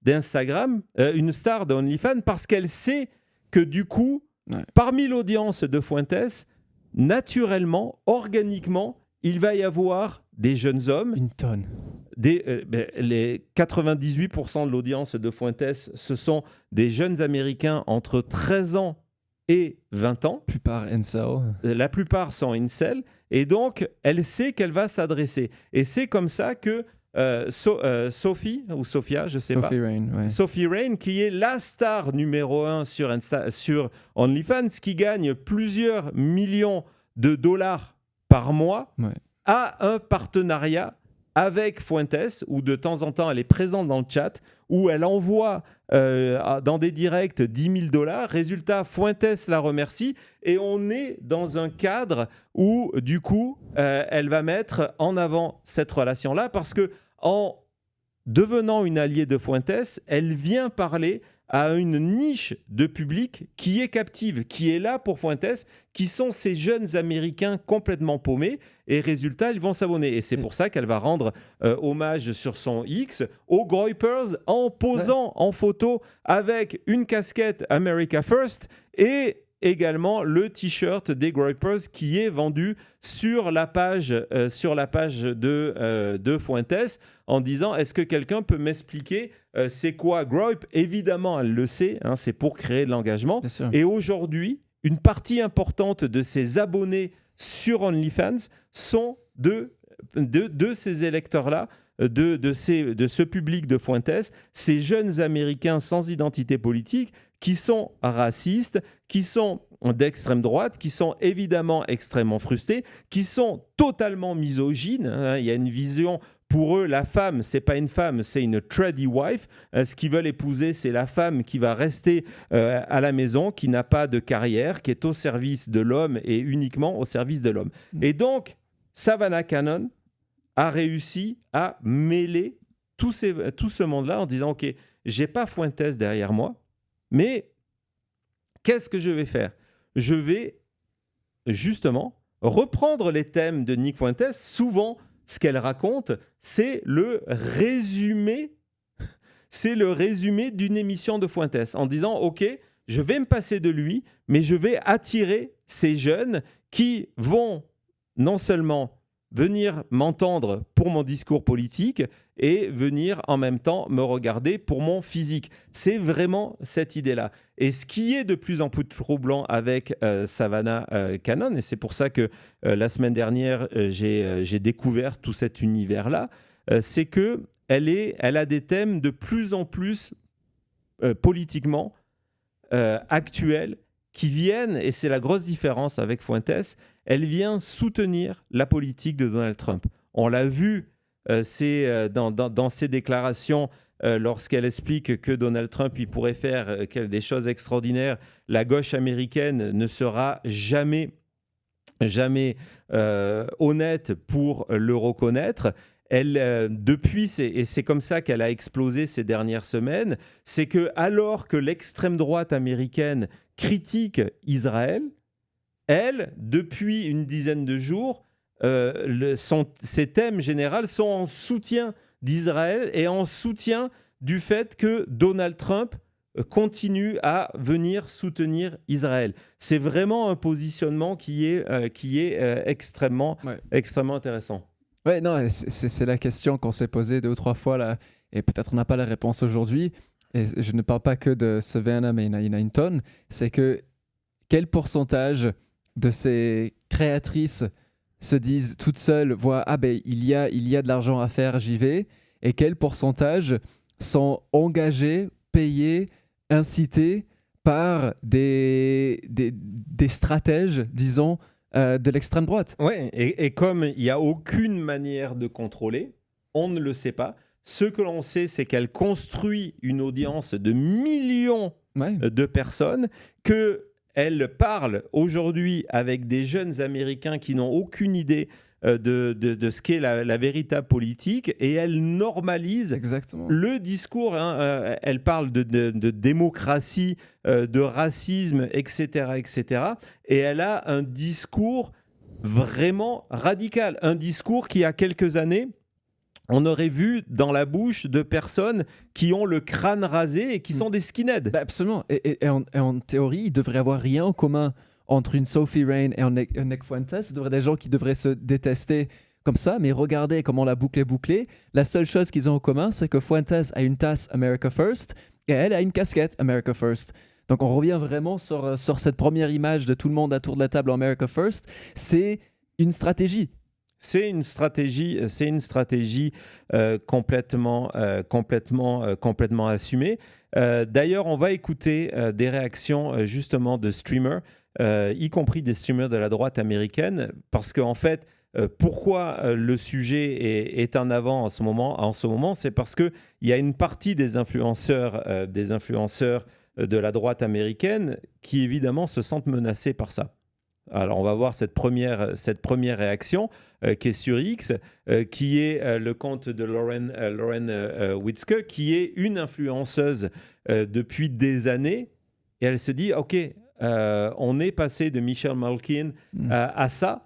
d'Instagram, une star de OnlyFans, parce qu'elle sait que du coup, parmi l'audience de Fuentes, naturellement, organiquement, il va y avoir des jeunes hommes. Une tonne. Les 98% de l'audience de Fuentes, ce sont des jeunes Américains entre 13 ans et 20 ans. La plupart incel. La plupart sont incel. Et donc, elle sait qu'elle va s'adresser. Et c'est comme ça que Sophie, ou Sophia, je ne sais pas. Sophie Rain, qui est la star numéro 1 sur OnlyFans, qui gagne plusieurs millions de dollars par mois, a un partenariat avec Fuentes, où de temps en temps, elle est présente dans le chat, où elle envoie dans des directs 10 000 $. Résultat, Fuentes la remercie. Et on est dans un cadre où, du coup, elle va mettre en avant cette relation-là, parce que en devenant une alliée de Fuentes, elle vient parler à une niche de public qui est captive, qui est là pour Fuentes, qui sont ces jeunes Américains complètement paumés. Et résultat, ils vont s'abonner. Et c'est pour ça qu'elle va rendre hommage sur son X aux Groypers en posant en photo avec une casquette America First et également le t-shirt des Groypers qui est vendu sur la page de Fuentes, en disant: est-ce que quelqu'un peut m'expliquer c'est quoi Groyp? Évidemment, elle le sait, hein, c'est pour créer de l'engagement. Et aujourd'hui, une partie importante de ses abonnés sur OnlyFans sont de ces électeurs-là, de ce public de Fuentes, ces jeunes Américains sans identité politique qui sont racistes, qui sont d'extrême droite, qui sont évidemment extrêmement frustrés, qui sont totalement misogynes. Hein. Il y a une vision, pour eux, la femme, c'est pas une femme, c'est une traddy wife. Ce qu'ils veulent épouser, c'est la femme qui va rester à la maison, qui n'a pas de carrière, qui est au service de l'homme et uniquement au service de l'homme. Et donc, Savannah Cannon a réussi à mêler tout ce monde-là en disant: OK, j'ai pas Fuentes derrière moi, mais qu'est-ce que je vais faire? Je vais justement reprendre les thèmes de Nick Fuentes. Souvent, ce qu'elle raconte, c'est le résumé d'une émission de Fuentes, en disant: OK, je vais me passer de lui, mais je vais attirer ces jeunes qui vont non seulement venir m'entendre pour mon discours politique et venir en même temps me regarder pour mon physique. C'est vraiment cette idée-là. Et ce qui est de plus en plus troublant avec Savannah Cannon, et c'est pour ça que la semaine dernière, j'ai découvert tout cet univers-là, c'est qu'elle a des thèmes de plus en plus politiquement actuels qui viennent, et c'est la grosse différence avec Fuentes, elle vient soutenir la politique de Donald Trump. On l'a vu dans ses déclarations lorsqu'elle explique que Donald Trump il pourrait faire des choses extraordinaires. La gauche américaine ne sera jamais honnête pour le reconnaître. Depuis, et c'est comme ça qu'elle a explosé ces dernières semaines, c'est que alors que l'extrême droite américaine critique Israël, elle, depuis une dizaine de jours, ses thèmes généraux sont en soutien d'Israël et en soutien du fait que Donald Trump continue à venir soutenir Israël. C'est vraiment un positionnement qui est extrêmement intéressant. Ouais, non, c'est la question qu'on s'est posée 2 ou 3 fois là, et peut-être on n'a pas la réponse aujourd'hui. Et je ne parle pas que de Savannah, mais il y en a une tonne. C'est que quel pourcentage de ces créatrices se disent toutes seules, voient il y a de l'argent à faire, j'y vais, et quel pourcentage sont engagés, payés, incités par des stratèges, disons, de l'extrême droite. Oui, et comme il n'y a aucune manière de contrôler, on ne le sait pas. Ce que l'on sait, c'est qu'elle construit une audience de millions de personnes, que elle parle aujourd'hui avec des jeunes Américains qui n'ont aucune idée de ce qu'est la véritable politique, et elle normalise le discours. Elle parle de démocratie, de racisme, etc., etc. Et elle a un discours vraiment radical. Un discours qui, il y a quelques années, on aurait vu dans la bouche de personnes qui ont le crâne rasé et qui sont des skinheads. Absolument. Et en théorie, il ne devrait y avoir rien en commun entre une Sophie Rain et un Nick Fuentes. Ce devraient des gens qui devraient se détester comme ça, mais regardez comment la boucle est bouclée. La seule chose qu'ils ont en commun, c'est que Fuentes a une tasse America First et elle a une casquette America First. Donc on revient vraiment sur cette première image de tout le monde autour de la table en America First. C'est une stratégie. C'est une stratégie complètement assumée. D'ailleurs, on va écouter des réactions justement de streamers, y compris des streamers de la droite américaine, parce qu'en fait, pourquoi le sujet est en avant en ce moment, c'est parce qu'il y a une partie des influenceurs de la droite américaine qui évidemment se sentent menacés par ça. Alors, on va voir cette première réaction qui est sur X, qui est le compte de Lauren Witzke, qui est une influenceuse depuis des années. Et elle se dit, OK, on est passé de Michelle Malkin à ça.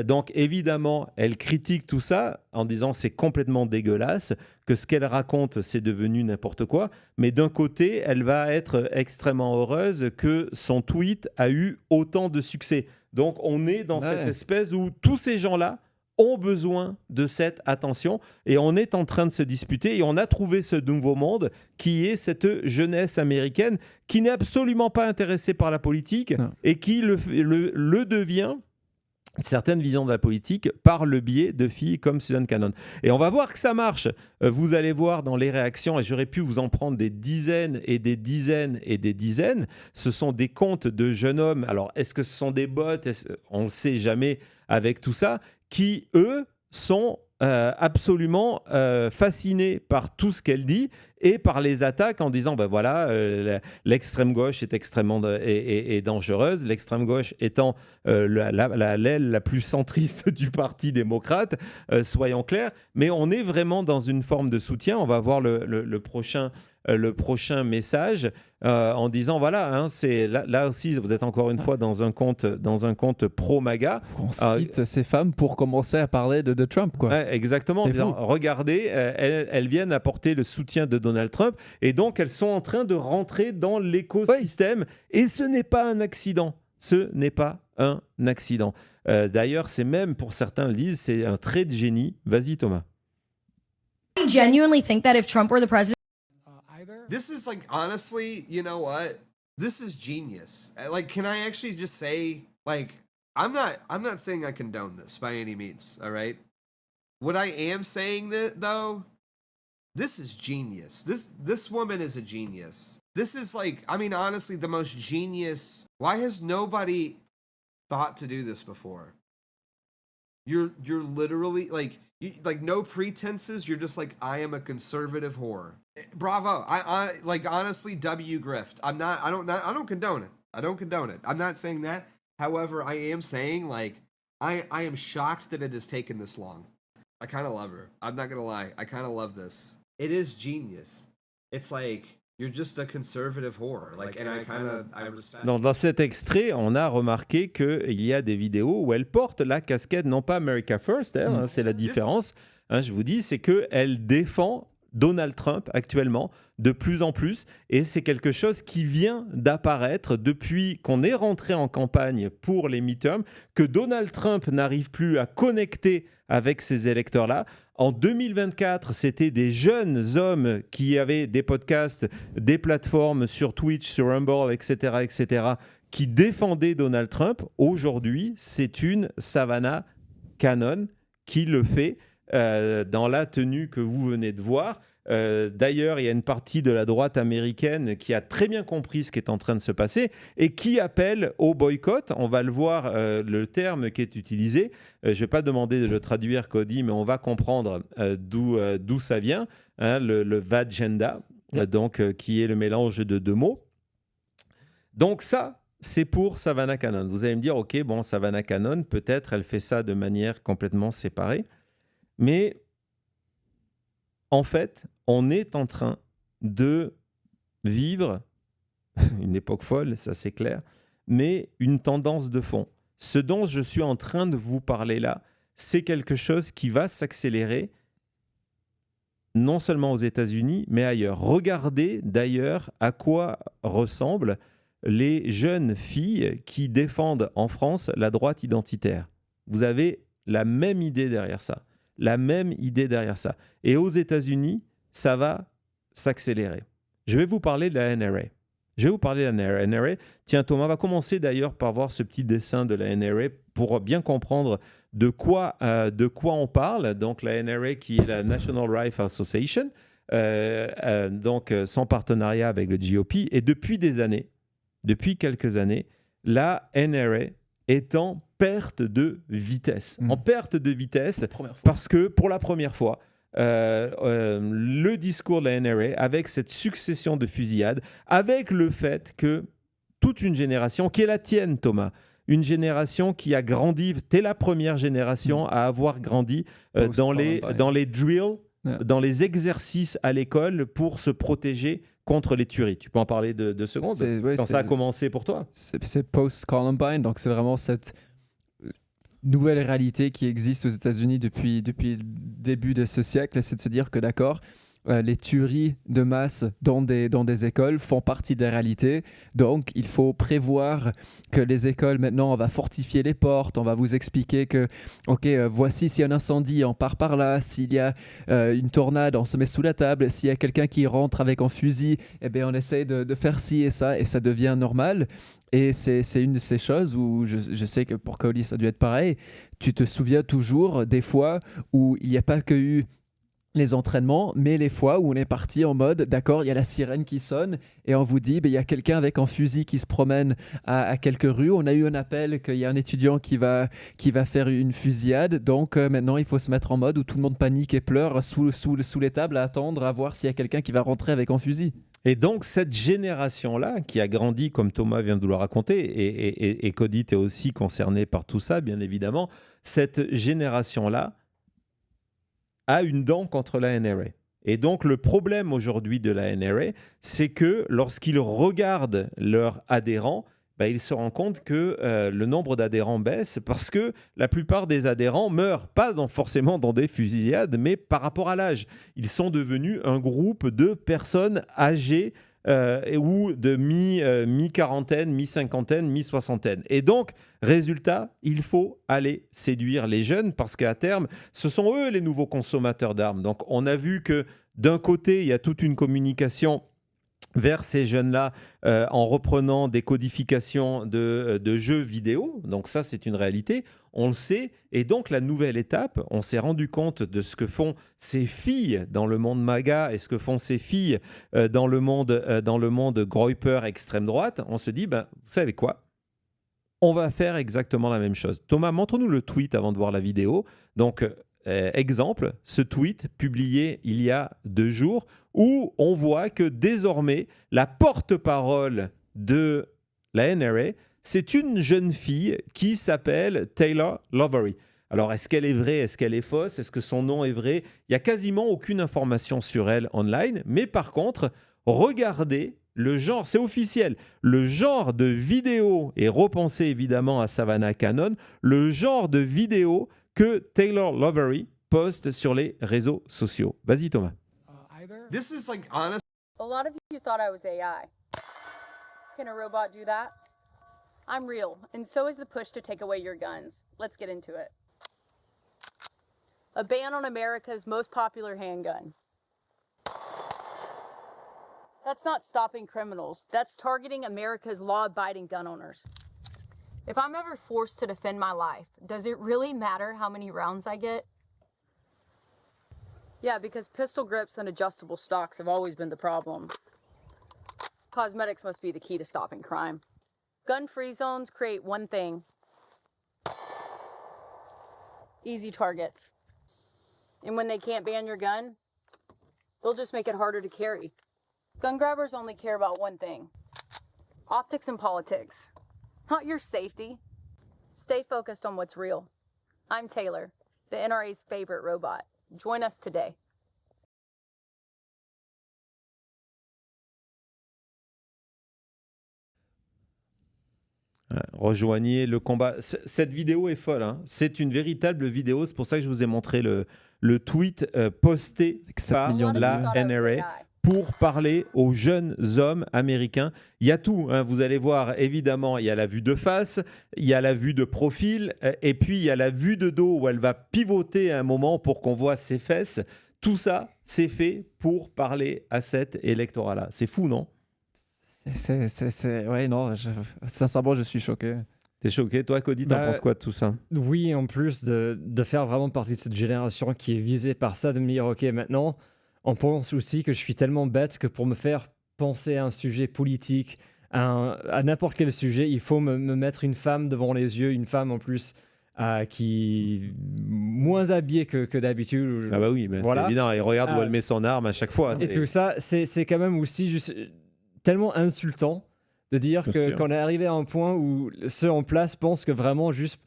Donc, évidemment, elle critique tout ça en disant c'est complètement dégueulasse, que ce qu'elle raconte, c'est devenu n'importe quoi. Mais d'un côté, elle va être extrêmement heureuse que son tweet a eu autant de succès. Donc, on est dans cette espèce où tous ces gens-là ont besoin de cette attention et on est en train de se disputer et on a trouvé ce nouveau monde qui est cette jeunesse américaine qui n'est absolument pas intéressée par la politique et qui le devient, certaines visions de la politique, par le biais de filles comme Susan Cannon. Et on va voir que ça marche. Vous allez voir dans les réactions, et j'aurais pu vous en prendre des dizaines et des dizaines et des dizaines. Ce sont des comptes de jeunes hommes. Alors, est-ce que ce sont des bots ? On ne le sait jamais avec tout ça, qui, eux, sont absolument fascinés par tout ce qu'elle dit et par les attaques en disant ben voilà, l'extrême gauche est extrêmement est dangereuse, l'extrême gauche étant l'aile la plus centriste du Parti démocrate, soyons clairs, mais on est vraiment dans une forme de soutien. On va voir le prochain message en disant voilà, hein, c'est là aussi vous êtes encore une fois dans un compte pro MAGA. On cite ces femmes pour commencer à parler de Trump, quoi. Ouais, exactement. En disant, regardez, elles viennent apporter le soutien de Donald Trump et donc elles sont en train de rentrer dans l'écosystème et ce n'est pas un accident. Ce n'est pas un accident. D'ailleurs, c'est même pour certains le disent, c'est un trait de génie. Vas-y Thomas. I genuinely think that if Trump were the president. This is like, honestly, you know what? This is genius. Like, can I actually just say, like, I'm not saying I condone this by any means, all right? What I am saying that though, this is genius. This woman is a genius. This is like, I mean, honestly, the most genius. Why has nobody thought to do this before? You're literally like no pretenses. You're just like, I am a conservative whore. Bravo. I like, honestly, W grift. I don't condone it. I don't condone it. I'm not saying that. However, I am saying, like, I am shocked that it has taken this long. I kind of love her. I'm not gonna lie. I kind of love this. It is genius. It's like, you're just a conservative whore. Like, and I respect. Dans cet extrait, on a remarqué qu'il y a des vidéos où elle porte la casquette, non pas America First, hein, c'est la différence. Hein, je vous dis, c'est qu'elle défend Donald Trump actuellement de plus en plus et c'est quelque chose qui vient d'apparaître depuis qu'on est rentré en campagne pour les midterms, que Donald Trump n'arrive plus à connecter avec ces électeurs-là. En 2024, c'était des jeunes hommes qui avaient des podcasts, des plateformes sur Twitch, sur Rumble, etc., qui défendaient Donald Trump. Aujourd'hui, c'est une Savannah Cannon qui le fait dans la tenue que vous venez de voir. D'ailleurs, il y a une partie de la droite américaine qui a très bien compris ce qui est en train de se passer et qui appelle au boycott. On va le voir, le terme qui est utilisé. Je ne vais pas demander de le traduire, Cody, mais on va comprendre d'où ça vient. Hein, le Vagenda, donc, qui est le mélange de deux mots. Donc ça, c'est pour Savannah Cannon. Vous allez me dire, ok, bon, Savannah Cannon, peut-être elle fait ça de manière complètement séparée, mais en fait, on est en train de vivre une époque folle, ça c'est clair, mais une tendance de fond. Ce dont je suis en train de vous parler là, c'est quelque chose qui va s'accélérer non seulement aux États-Unis, mais ailleurs. Regardez d'ailleurs à quoi ressemblent les jeunes filles qui défendent en France la droite identitaire. Vous avez la même idée derrière ça. La même idée derrière ça. Et aux États-Unis, ça va s'accélérer. Je vais vous parler de la NRA. Tiens, Thomas, on va commencer d'ailleurs par voir ce petit dessin de la NRA pour bien comprendre de quoi on parle. Donc, la NRA qui est la National Rifle Association, donc son partenariat avec le GOP. Et depuis quelques années, la NRA est en perte de vitesse. En perte de vitesse parce que pour la première fois, le discours de la NRA, avec cette succession de fusillades, avec le fait que toute une génération, qui est la tienne, Thomas, une génération qui a grandi, t'es la première génération à avoir grandi dans les drills, dans les exercices à l'école pour se protéger contre les tueries. Tu peux en parler de secondes quand ça a commencé pour toi? C'est post-Columbine, donc c'est vraiment cette nouvelle réalité qui existe aux États-Unis depuis le début de ce siècle, c'est de se dire que d'accord, les tueries de masse dans des écoles font partie des réalités. Donc, il faut prévoir que les écoles, maintenant, on va fortifier les portes, on va vous expliquer que, OK, voici s'il y a un incendie, on part par là. S'il y a une tornade, on se met sous la table. S'il y a quelqu'un qui rentre avec un fusil, eh bien, on essaye de faire ci et ça devient normal. Et c'est une de ces choses où je sais que pour Cody, ça a dû être pareil. Tu te souviens toujours des fois où il n'y a pas que eu les entraînements, mais les fois où on est parti en mode, d'accord, il y a la sirène qui sonne et on vous dit, il y a quelqu'un avec un fusil qui se promène à quelques rues. On a eu un appel qu'il y a un étudiant qui va faire une fusillade. Donc maintenant, il faut se mettre en mode où tout le monde panique et pleure sous les tables à attendre, à voir s'il y a quelqu'un qui va rentrer avec un fusil. Et donc, cette génération-là, qui a grandi, comme Thomas vient de le raconter, et Cody, tu es aussi concerné par tout ça, bien évidemment, cette génération-là a une dent contre la NRA. Et donc, le problème aujourd'hui de la NRA, c'est que lorsqu'ils regardent leurs adhérents, ils se rendent compte que le nombre d'adhérents baisse parce que la plupart des adhérents meurent, pas forcément dans des fusillades, mais par rapport à l'âge. Ils sont devenus un groupe de personnes âgées ou de mi-quarantaine, mi-cinquantaine, mi-soixantaine. Et donc, résultat, il faut aller séduire les jeunes parce qu'à terme, ce sont eux les nouveaux consommateurs d'armes. Donc, on a vu que d'un côté, il y a toute une communication vers ces jeunes-là en reprenant des codifications de jeux vidéo. Donc ça, c'est une réalité. On le sait. Et donc, la nouvelle étape, on s'est rendu compte de ce que font ces filles dans le monde MAGA et ce que font ces filles dans le monde Groyper extrême droite. On se dit, vous savez quoi? On va faire exactement la même chose. Thomas, montre-nous le tweet avant de voir la vidéo. Donc, exemple, ce tweet publié il y a 2 jours où on voit que désormais, la porte-parole de la NRA, c'est une jeune fille qui s'appelle Taylor Lovery. Alors, est-ce qu'elle est vraie? Est-ce qu'elle est fausse? Est-ce que son nom est vrai? Il n'y a quasiment aucune information sur elle online. Mais par contre, regardez le genre, c'est officiel, le genre de vidéo, et repensez évidemment à Savannah Cannon, le genre de vidéo que Taylor Lovery poste sur les réseaux sociaux. Vas-y, Thomas. This is like honest. A lot of you thought I was AI. Can a robot do that? I'm real, and so is the push to take away your guns. Let's get into it. A ban on America's most popular handgun. That's not stopping criminals. That's targeting America's law-abiding gun owners. If I'm ever forced to defend my life, does it really matter how many rounds I get? Yeah, because pistol grips and adjustable stocks have always been the problem. Cosmetics must be the key to stopping crime. Gun-free zones create one thing. Easy targets. And when they can't ban your gun, they'll just make it harder to carry. Gun grabbers only care about one thing. Optics and politics. not your safety. Stay focused on what's real. I'm Taylor, the NRA's favorite robot. Join us today. Rejoignez le combat. Cette vidéo est folle, hein. C'est une véritable vidéo. C'est pour ça que je vous ai montré le tweet posté par la NRA pour parler aux jeunes hommes américains. Il y a tout, hein. Vous allez voir, évidemment, il y a la vue de face, il y a la vue de profil, et puis il y a la vue de dos où elle va pivoter à un moment pour qu'on voit ses fesses. Tout ça, c'est fait pour parler à cet électorat-là. C'est fou, non ? Ouais, non, sincèrement, je suis choqué. T'es choqué, toi, Cody, t'en penses quoi de tout ça ? Oui, en plus de faire vraiment partie de cette génération qui est visée par ça, de me dire, ok, maintenant, on pense aussi que je suis tellement bête que pour me faire penser à un sujet politique, à n'importe quel sujet, il faut me mettre une femme devant les yeux, une femme en plus qui moins habillée que d'habitude. Ah bah oui, mais voilà. C'est évident, et regarde où elle met son arme à chaque fois. Et tout ça, c'est quand même aussi juste tellement insultant de dire qu'on est arrivé à un point où ceux en place pensent que vraiment juste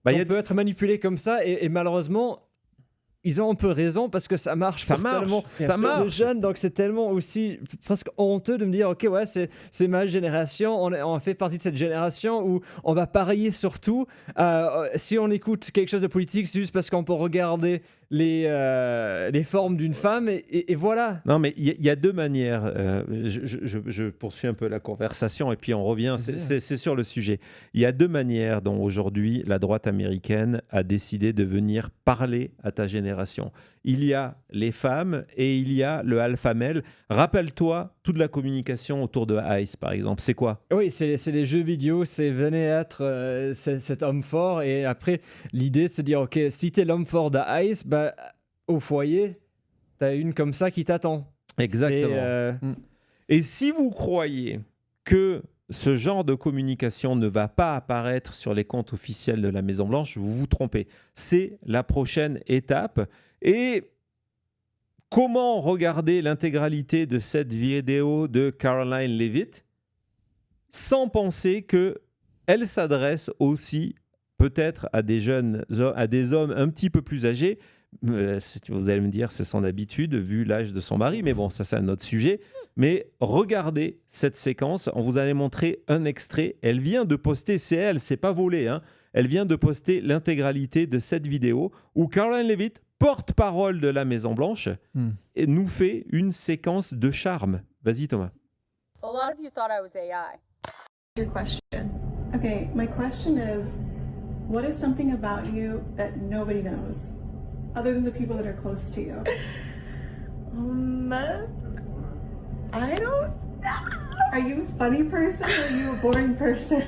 on peut être manipulé comme ça et malheureusement ils ont un peu raison parce que ça marche. Ça marche. De jeunes, donc c'est tellement aussi presque honteux de me dire ok ouais c'est ma génération, on fait partie de cette génération où on va parier sur tout. Si on écoute quelque chose de politique, c'est juste parce qu'on peut regarder les formes d'une femme et voilà. Non mais il y a deux manières. Je poursuis un peu la conversation et puis on revient. C'est sur le sujet. Il y a deux manières dont aujourd'hui la droite américaine a décidé de venir parler à ta génération. Il y a les femmes et il y a le alpha male. Rappelle-toi toute la communication autour de ICE par exemple. C'est quoi ? Oui, c'est les jeux vidéo. C'est venez être cet homme fort et après l'idée c'est de dire ok si t'es l'homme fort de ICE, bah, au foyer t'as une comme ça qui t'attend. Exactement. Et si vous croyez que ce genre de communication ne va pas apparaître sur les comptes officiels de la Maison-Blanche, vous vous trompez. C'est la prochaine étape. Et comment regarder l'intégralité de cette vidéo de Caroline Leavitt sans penser qu'elle s'adresse aussi peut-être à des jeunes, à des hommes un petit peu plus âgés. Vous allez me dire, c'est son habitude, vu l'âge de son mari, mais bon, ça c'est un autre sujet. Mais regardez cette séquence, on vous allait montrer un extrait. Elle vient de poster, c'est pas volé, hein. Elle vient de poster l'intégralité de cette vidéo où Caroline Leavitt, porte-parole de la Maison-Blanche, et nous fait une séquence de charme. Vas-y Thomas. A lot of you thought I was AI. Your question. Okay, my question is, what is something about you that nobody knows, other than the people that are close to you? I don't know. Are you a funny person or are you a boring person?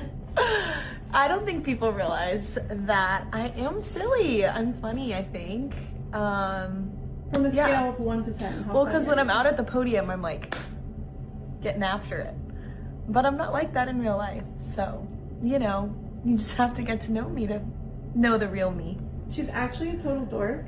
I don't think people realize that I am silly. I'm funny, I think. From a scale of 1 to 10. Well, because when I'm out at the podium, I'm like getting after it. But I'm not like that in real life. So, you know, you just have to get to know me to know the real me. She's actually a total dork.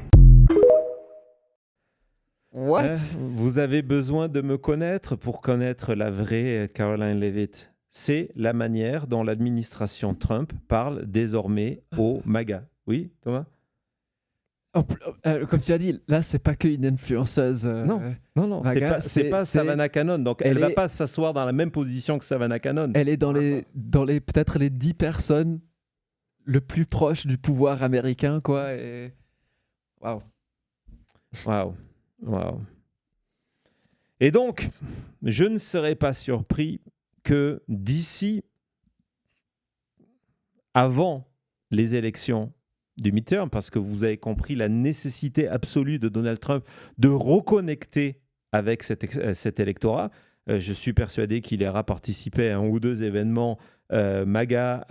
What? Vous avez besoin de me connaître pour connaître la vraie Caroline Leavitt. C'est la manière dont l'administration Trump parle désormais aux MAGA. Oui, Thomas? Comme tu as dit, là, c'est pas qu'une influenceuse. Non, MAGA, c'est pas Savannah Cannon. Donc, elle va pas s'asseoir dans la même position que Savannah Cannon. Elle est dans les peut-être les 10 personnes le plus proches du pouvoir américain, quoi. Et... Waouh. Et donc, je ne serais pas surpris que d'ici, avant les élections du midterm, parce que vous avez compris la nécessité absolue de Donald Trump de reconnecter avec cet électorat. Je suis persuadé qu'il ira participer à un ou deux événements MAGA,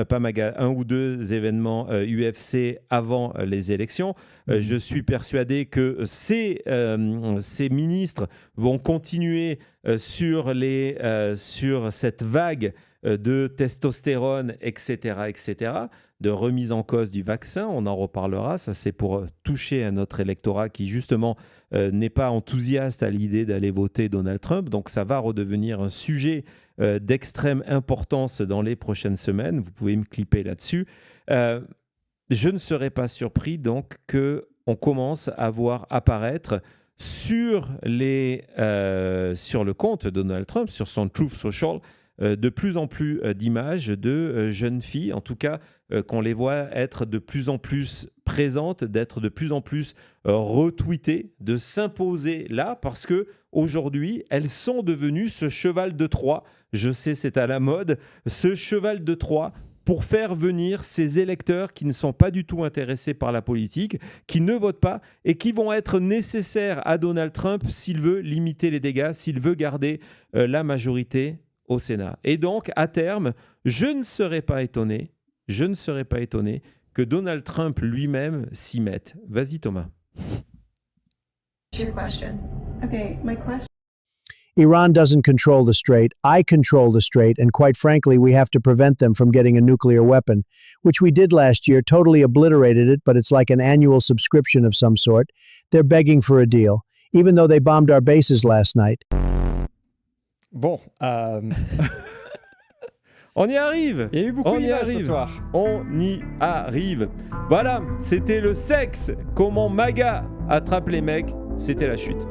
pas MAGA, un ou deux événements UFC avant les élections. Je suis persuadé que ces ministres vont continuer sur cette vague de testostérone, etc., etc. de remise en cause du vaccin. On en reparlera. Ça, c'est pour toucher à notre électorat qui, justement, n'est pas enthousiaste à l'idée d'aller voter Donald Trump. Donc, ça va redevenir un sujet d'extrême importance dans les prochaines semaines. Vous pouvez me clipper là-dessus. Je ne serais pas surpris, donc, qu'on commence à voir apparaître sur le compte de Donald Trump, sur son Truth Social, de plus en plus d'images de jeunes filles, en tout cas qu'on les voit être de plus en plus présentes, d'être de plus en plus retweetées, de s'imposer là, parce que aujourd'hui elles sont devenues ce cheval de Troie. Je sais, c'est à la mode, ce cheval de Troie pour faire venir ces électeurs qui ne sont pas du tout intéressés par la politique, qui ne votent pas et qui vont être nécessaires à Donald Trump s'il veut limiter les dégâts, s'il veut garder la majorité au Sénat. Et donc, à terme, je ne serais pas étonné que Donald Trump lui-même s'y mette. Vas-y, Thomas. Your question. Okay, my question. Iran doesn't control the strait. I control the strait, and quite frankly, we have to prevent them from getting a nuclear weapon, which we did last year, totally obliterated it, but it's like an annual subscription of some sort. They're begging for a deal, even though they bombed our bases last night. Bon, on y arrive. Il y a eu beaucoup d'images ce soir. On y arrive. Voilà, c'était le sexe. Comment MAGA attrape les mecs. C'était la chute.